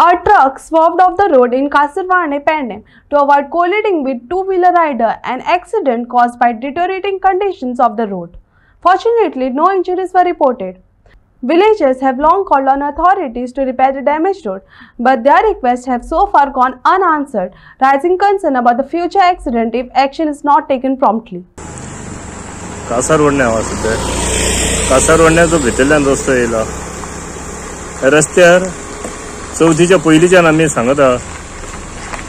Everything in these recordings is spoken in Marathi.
A truck swerved off the road in Kasarwane, Pendem to avoid colliding with two-wheeler rider, an accident caused by deteriorating conditions of the road. Fortunately, no injuries were reported. Villagers have long called on authorities to repair the damaged road, but their requests have so far gone unanswered, raising concern about the future accident if action is not taken promptly. कासारवडणे हांव सध्या कासारवडण्याचो भितरल्यान रस्तो येयला. रस्त्यार चवथीच्या पयलींच्यान आमी सांगता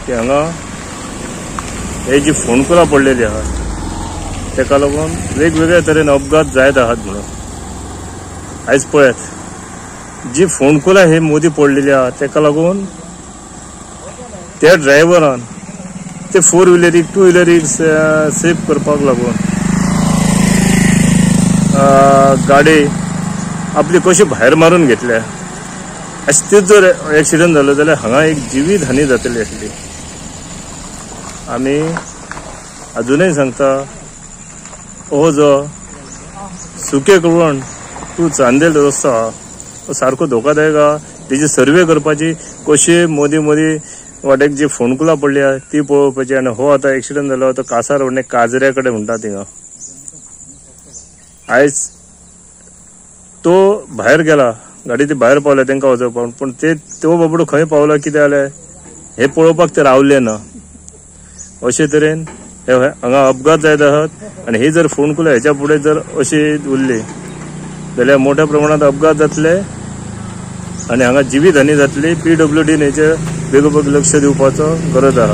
की हांगा हे जी फोंडकुलां पडलेली आहा तेका लागून वेगवेगळ्या तरेन अपघात जायत आहात म्हणून. आयज पळयात जी फोंडकुलां हे मोदी पडलेली आहा तेका लागून त्या ड्रायव्हरान ते फोर व्हिलरीक टू व्हिलरीक सेफ करपाक लागून गाडी आपली कशी भायर मारून घेतल्या. अशें जर एक्सिडेंट जालो जाल्यार हांगा एक जिवीत हानी जातली आसली. आमी अजूनय सांगता हो जो सुके कळवण टू चांदेल रस्तो आहा तो सारको धोकादायक आहा. तेजी सर्वे करपाची कशी मोदी वाटेक जी फोंडकुलां पडली आहा ती पळोवपाची. आनी हो आतां एक्सिडेंट जालो तो कासारवडणे काजऱ्या कडेन म्हणटा थिंगा. आयज तो भायर गेला गाडी ती भायर पावल्या तांकां वचोवपाक, पूण तो बाबडो खंय पावला कितें जालें हे पळोवपाक ते रावले ना. अशे तरेन हांगा अपघात जायत आहात आनी ही जर फोंडकुलां हेच्या फुडें जर अशी उरली जाल्यार मोठ्या प्रमाणात अपघात जातले आनी हांगा जिवीत हानी जातली. PWDन हेचेर बेगोबेग लक्ष दिवपाचो गरज आहा.